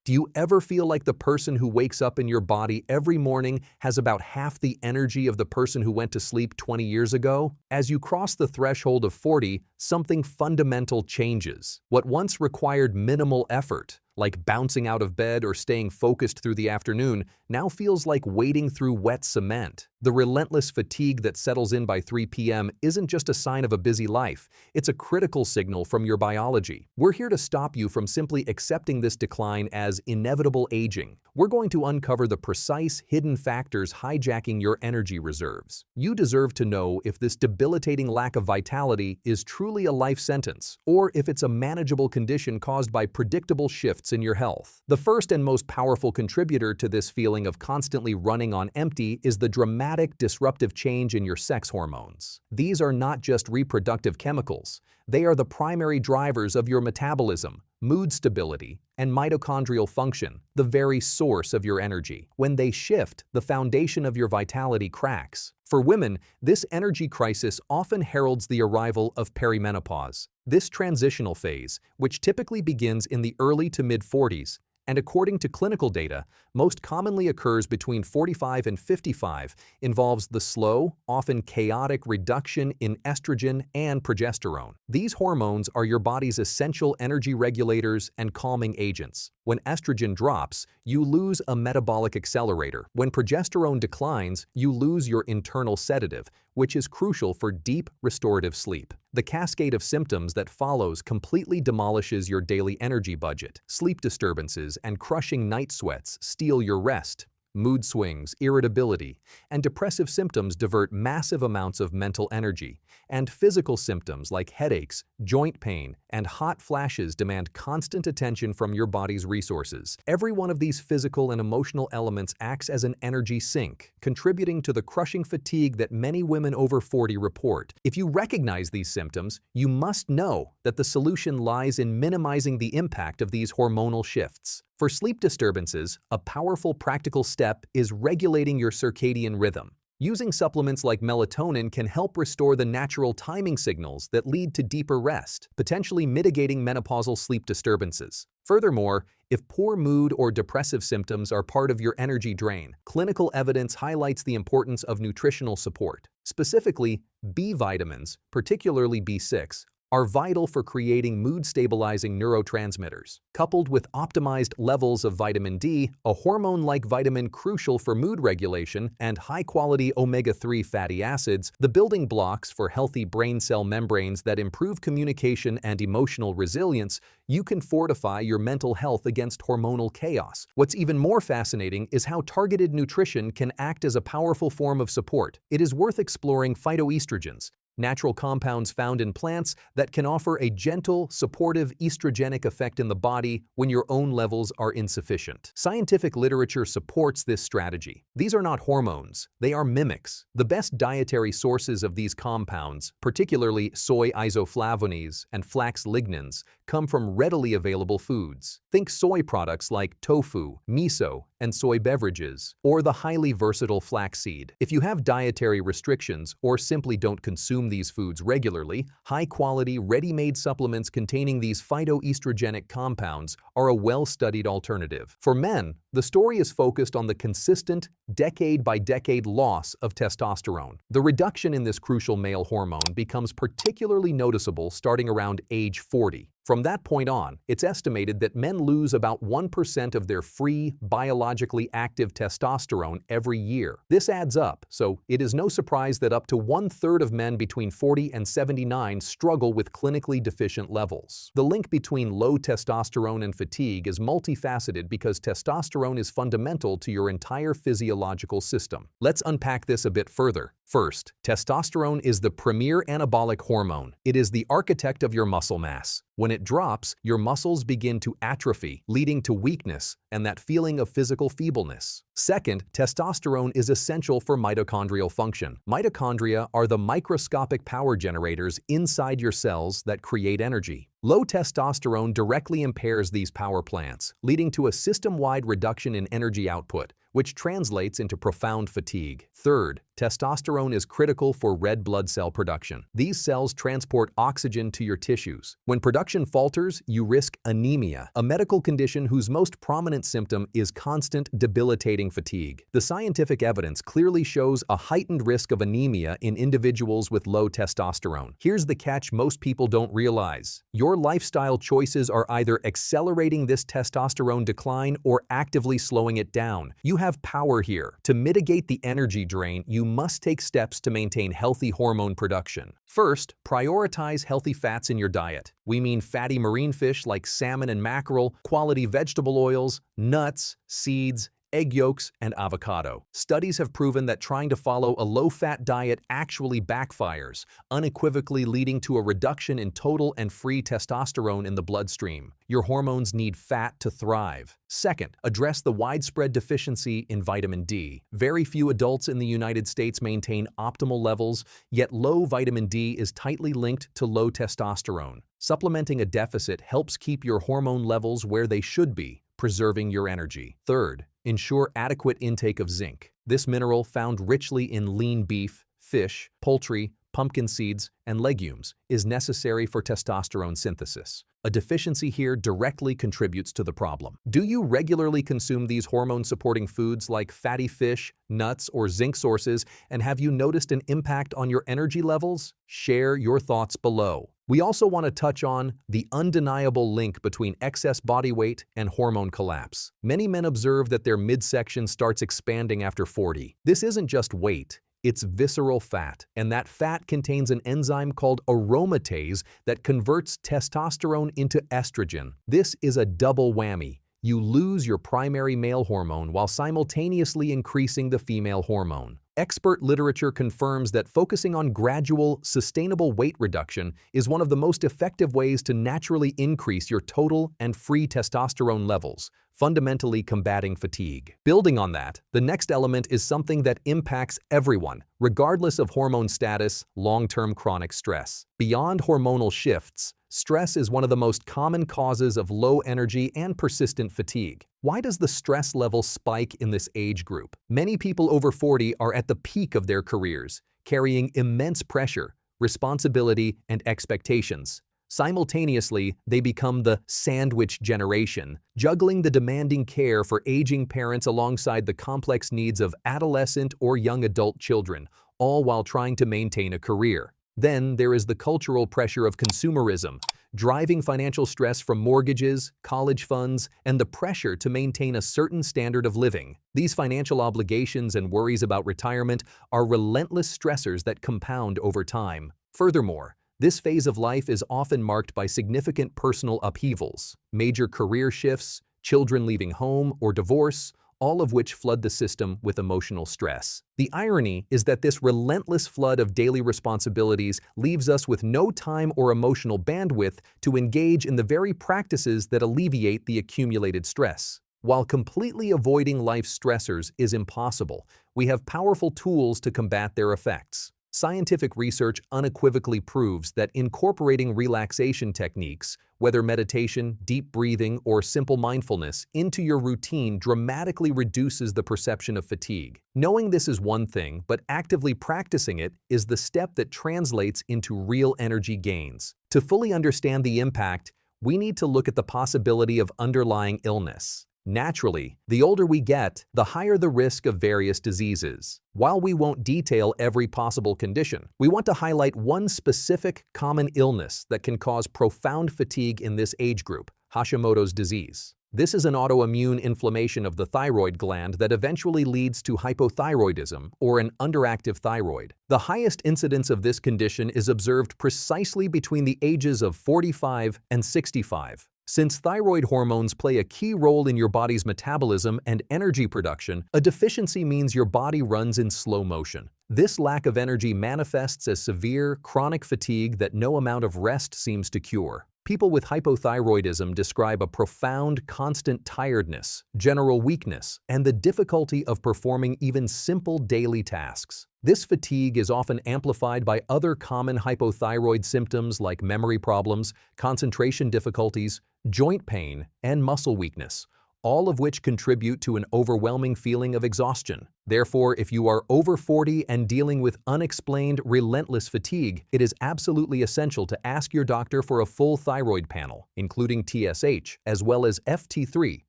Do you ever feel like the person who wakes up in your body every morning has about half the energy of the person who went to sleep 20 years ago? As you cross the threshold of 40, something fundamental changes. What once required minimal effort, like bouncing out of bed or staying focused through the afternoon, now feels like wading through wet cement. The relentless fatigue that settles in by 3 p.m. isn't just a sign of a busy life, it's a critical signal from your biology. We're here to stop you from simply accepting this decline as inevitable aging. We're going to uncover the precise, hidden factors hijacking your energy reserves. You deserve to know if this debilitating lack of vitality is truly a life sentence, or if it's a manageable condition caused by predictable shifts in your health. The first and most powerful contributor to this feeling of constantly running on empty is the dramatic, disruptive change in your sex hormones. These are not just reproductive chemicals. They are the primary drivers of your metabolism, mood stability, and mitochondrial function, the very source of your energy. When they shift, the foundation of your vitality cracks. For women, this energy crisis often heralds the arrival of perimenopause. This transitional phase, which typically begins in the early to mid-40s, and according to clinical data, most commonly occurs between 45 and 55, involves the slow, often chaotic reduction in estrogen and progesterone. These hormones are your body's essential energy regulators and calming agents. When estrogen drops, you lose a metabolic accelerator. When progesterone declines, you lose your internal sedative, which is crucial for deep, restorative sleep. The cascade of symptoms that follows completely demolishes your daily energy budget. Sleep disturbances and crushing night sweats steal your rest. Mood swings, irritability, and depressive symptoms divert massive amounts of mental energy, and physical symptoms like headaches, joint pain, and hot flashes demand constant attention from your body's resources. Every one of these physical and emotional elements acts as an energy sink, contributing to the crushing fatigue that many women over 40 report. If you recognize these symptoms, you must know that the solution lies in minimizing the impact of these hormonal shifts. For sleep disturbances, a powerful practical step is regulating your circadian rhythm. Using supplements like melatonin can help restore the natural timing signals that lead to deeper rest, potentially mitigating menopausal sleep disturbances. Furthermore, if poor mood or depressive symptoms are part of your energy drain, clinical evidence highlights the importance of nutritional support. Specifically, B vitamins, particularly B6, are vital for creating mood-stabilizing neurotransmitters. Coupled with optimized levels of vitamin D, a hormone-like vitamin crucial for mood regulation, and high-quality omega-3 fatty acids, the building blocks for healthy brain cell membranes that improve communication and emotional resilience, you can fortify your mental health against hormonal chaos. What's even more fascinating is how targeted nutrition can act as a powerful form of support. It is worth exploring phytoestrogens, natural compounds found in plants that can offer a gentle, supportive estrogenic effect in the body when your own levels are insufficient. Scientific literature supports this strategy. These are not hormones, they are mimics. The best dietary sources of these compounds, particularly soy isoflavones and flax lignans, come from readily available foods. Think soy products like tofu, miso, and soy beverages, or the highly versatile flaxseed. If you have dietary restrictions or simply don't consume these foods regularly, high-quality, ready-made supplements containing these phytoestrogenic compounds are a well-studied alternative. For men, the story is focused on the consistent, decade-by-decade loss of testosterone. The reduction in this crucial male hormone becomes particularly noticeable starting around age 40. From that point on, it's estimated that men lose about 1% of their free, biologically active testosterone every year. This adds up, so it is no surprise that up to 1/3 of men between 40 and 79 struggle with clinically deficient levels. The link between low testosterone and fatigue is multifaceted because testosterone is fundamental to your entire physiological system. Let's unpack this a bit further. First, testosterone is the premier anabolic hormone. It is the architect of your muscle mass. When it drops, your muscles begin to atrophy, leading to weakness and that feeling of physical feebleness. Second, testosterone is essential for mitochondrial function. Mitochondria are the microscopic power generators inside your cells that create energy. Low testosterone directly impairs these power plants, leading to a system-wide reduction in energy output, which translates into profound fatigue. Third, testosterone is critical for red blood cell production. These cells transport oxygen to your tissues. When production falters, you risk anemia, a medical condition whose most prominent symptom is constant, debilitating fatigue. The scientific evidence clearly shows a heightened risk of anemia in individuals with low testosterone. Here's the catch most people don't realize. Your lifestyle choices are either accelerating this testosterone decline or actively slowing it down. You have power here. To mitigate the energy drain, you must take steps to maintain healthy hormone production. First, prioritize healthy fats in your diet. We mean fatty marine fish like salmon and mackerel, quality vegetable oils, nuts, seeds, egg yolks, and avocado. Studies have proven that trying to follow a low-fat diet actually backfires, unequivocally leading to a reduction in total and free testosterone in the bloodstream. Your hormones need fat to thrive. Second, address the widespread deficiency in vitamin D. Very few adults in the United States maintain optimal levels, yet low vitamin D is tightly linked to low testosterone. Supplementing a deficit helps keep your hormone levels where they should be, preserving your energy. Third, ensure adequate intake of zinc. This mineral, found richly in lean beef, fish, poultry, pumpkin seeds, and legumes, is necessary for testosterone synthesis. A deficiency here directly contributes to the problem. Do you regularly consume these hormone-supporting foods like fatty fish, nuts, or zinc sources, and have you noticed an impact on your energy levels? Share your thoughts below. We also want to touch on the undeniable link between excess body weight and hormone collapse. Many men observe that their midsection starts expanding after 40. This isn't just weight. It's visceral fat, and that fat contains an enzyme called aromatase that converts testosterone into estrogen. This is a double whammy. You lose your primary male hormone while simultaneously increasing the female hormone. Expert literature confirms that focusing on gradual, sustainable weight reduction is one of the most effective ways to naturally increase your total and free testosterone levels, fundamentally combating fatigue. Building on that, the next element is something that impacts everyone, regardless of hormone status: long-term chronic stress. Beyond hormonal shifts, stress is one of the most common causes of low energy and persistent fatigue. Why does the stress level spike in this age group? Many people over 40 are at the peak of their careers, carrying immense pressure, responsibility, and expectations. Simultaneously, they become the sandwich generation, juggling the demanding care for aging parents alongside the complex needs of adolescent or young adult children, all while trying to maintain a career. Then there is the cultural pressure of consumerism, driving financial stress from mortgages, college funds, and the pressure to maintain a certain standard of living. These financial obligations and worries about retirement are relentless stressors that compound over time. Furthermore, this phase of life is often marked by significant personal upheavals, major career shifts, children leaving home, or divorce, all of which flood the system with emotional stress. The irony is that this relentless flood of daily responsibilities leaves us with no time or emotional bandwidth to engage in the very practices that alleviate the accumulated stress. While completely avoiding life's stressors is impossible, we have powerful tools to combat their effects. Scientific research unequivocally proves that incorporating relaxation techniques, whether meditation, deep breathing, or simple mindfulness, into your routine dramatically reduces the perception of fatigue. Knowing this is one thing, but actively practicing it is the step that translates into real energy gains. To fully understand the impact, we need to look at the possibility of underlying illness. Naturally, the older we get, the higher the risk of various diseases. While we won't detail every possible condition, we want to highlight one specific common illness that can cause profound fatigue in this age group: Hashimoto's disease. This is an autoimmune inflammation of the thyroid gland that eventually leads to hypothyroidism, or an underactive thyroid. The highest incidence of this condition is observed precisely between the ages of 45 and 65. Since thyroid hormones play a key role in your body's metabolism and energy production, a deficiency means your body runs in slow motion. This lack of energy manifests as severe, chronic fatigue that no amount of rest seems to cure. People with hypothyroidism describe a profound, constant tiredness, general weakness, and the difficulty of performing even simple daily tasks. This fatigue is often amplified by other common hypothyroid symptoms like memory problems, concentration difficulties, joint pain, and muscle weakness, all of which contribute to an overwhelming feeling of exhaustion. Therefore, if you are over 40 and dealing with unexplained, relentless fatigue, it is absolutely essential to ask your doctor for a full thyroid panel, including TSH, as well as FT3,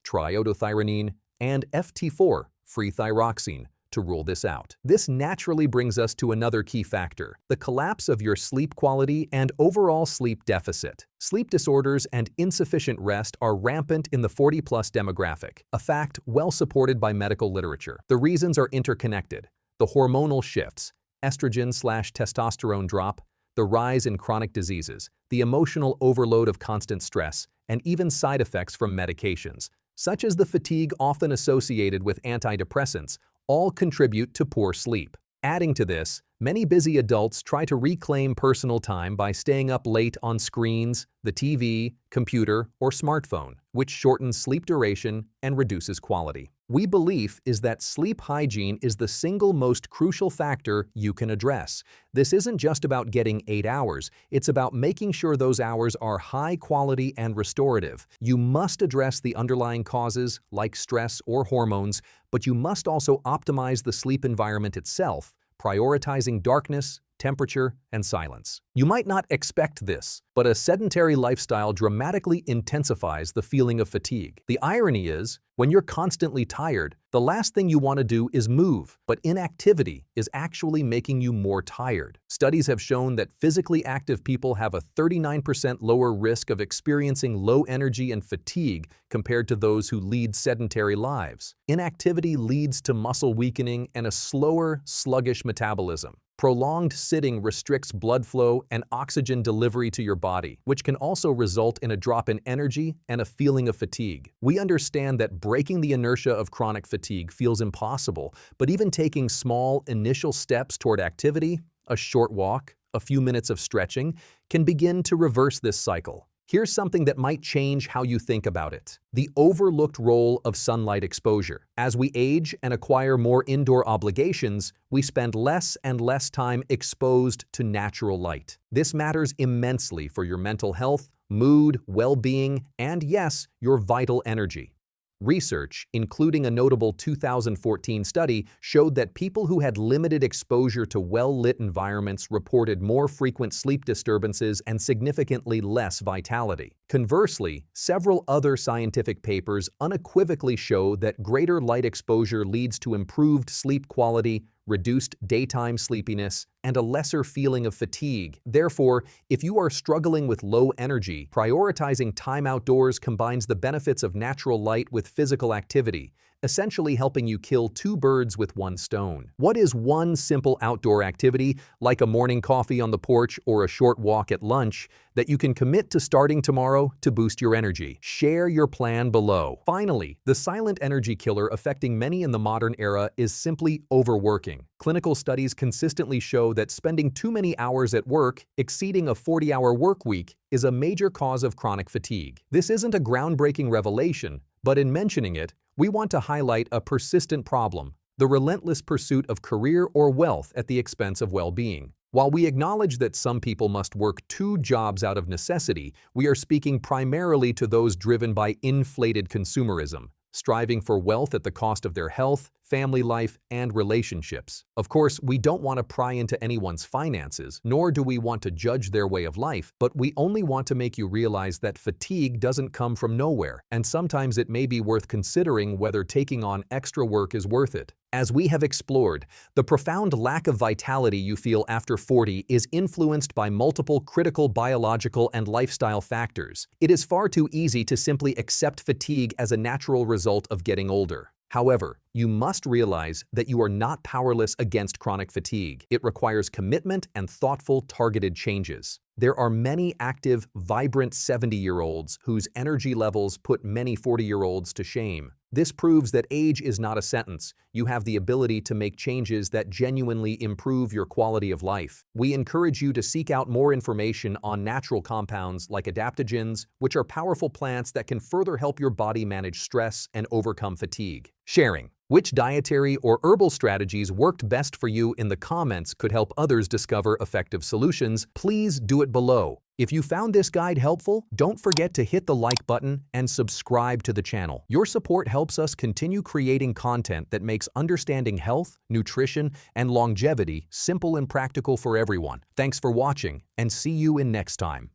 triiodothyronine, and FT4, free thyroxine, to rule this out. This naturally brings us to another key factor, the collapse of your sleep quality and overall sleep deficit. Sleep disorders and insufficient rest are rampant in the 40-plus demographic, a fact well supported by medical literature. The reasons are interconnected: the hormonal shifts, estrogen/testosterone drop, the rise in chronic diseases, the emotional overload of constant stress, and even side effects from medications, such as the fatigue often associated with antidepressants, all contribute to poor sleep. Adding to this, many busy adults try to reclaim personal time by staying up late on screens, the TV, computer, or smartphone, which shortens sleep duration and reduces quality. We believe is that sleep hygiene is the single most crucial factor you can address. This isn't just about getting 8 hours, it's about making sure those hours are high quality and restorative. You must address the underlying causes, like stress or hormones, but you must also optimize the sleep environment itself, prioritizing darkness, temperature, and silence. You might not expect this, but a sedentary lifestyle dramatically intensifies the feeling of fatigue. The irony is, when you're constantly tired, the last thing you want to do is move, but inactivity is actually making you more tired. Studies have shown that physically active people have a 39% lower risk of experiencing low energy and fatigue compared to those who lead sedentary lives. Inactivity leads to muscle weakening and a slower, sluggish metabolism. Prolonged sitting restricts blood flow and oxygen delivery to your body, which can also result in a drop in energy and a feeling of fatigue. We understand that breaking the inertia of chronic fatigue feels impossible, but even taking small initial steps toward activity, a short walk, a few minutes of stretching, can begin to reverse this cycle. Here's something that might change how you think about it: the overlooked role of sunlight exposure. As we age and acquire more indoor obligations, we spend less and less time exposed to natural light. This matters immensely for your mental health, mood, well-being, and yes, your vital energy. Research, including a notable 2014 study, showed that people who had limited exposure to well-lit environments reported more frequent sleep disturbances and significantly less vitality. Conversely, several other scientific papers unequivocally show that greater light exposure leads to improved sleep quality, reduced daytime sleepiness, and a lesser feeling of fatigue. Therefore, if you are struggling with low energy, prioritizing time outdoors combines the benefits of natural light with physical activity, essentially helping you kill two birds with one stone. What is one simple outdoor activity, like a morning coffee on the porch or a short walk at lunch, that you can commit to starting tomorrow to boost your energy? Share your plan below. Finally, the silent energy killer affecting many in the modern era is simply overworking. Clinical studies consistently show that spending too many hours at work, exceeding a 40-hour work week, is a major cause of chronic fatigue. This isn't a groundbreaking revelation, but in mentioning it, we want to highlight a persistent problem: the relentless pursuit of career or wealth at the expense of well-being. While we acknowledge that some people must work 2 jobs out of necessity, we are speaking primarily to those driven by inflated consumerism, striving for wealth at the cost of their health, family life, and relationships. Of course, we don't want to pry into anyone's finances, nor do we want to judge their way of life, but we only want to make you realize that fatigue doesn't come from nowhere, and sometimes it may be worth considering whether taking on extra work is worth it. As we have explored, the profound lack of vitality you feel after 40 is influenced by multiple critical biological and lifestyle factors. It is far too easy to simply accept fatigue as a natural result of getting older. However, you must realize that you are not powerless against chronic fatigue. It requires commitment and thoughtful, targeted changes. There are many active, vibrant 70-year-olds whose energy levels put many 40-year-olds to shame. This proves that age is not a sentence. You have the ability to make changes that genuinely improve your quality of life. We encourage you to seek out more information on natural compounds like adaptogens, which are powerful plants that can further help your body manage stress and overcome fatigue. Sharing. Which dietary or herbal strategies worked best for you in the comments could help others discover effective solutions. Please do it below. If you found this guide helpful, don't forget to hit the like button and subscribe to the channel. Your support helps us continue creating content that makes understanding health, nutrition, and longevity simple and practical for everyone. Thanks for watching, and see you in next time.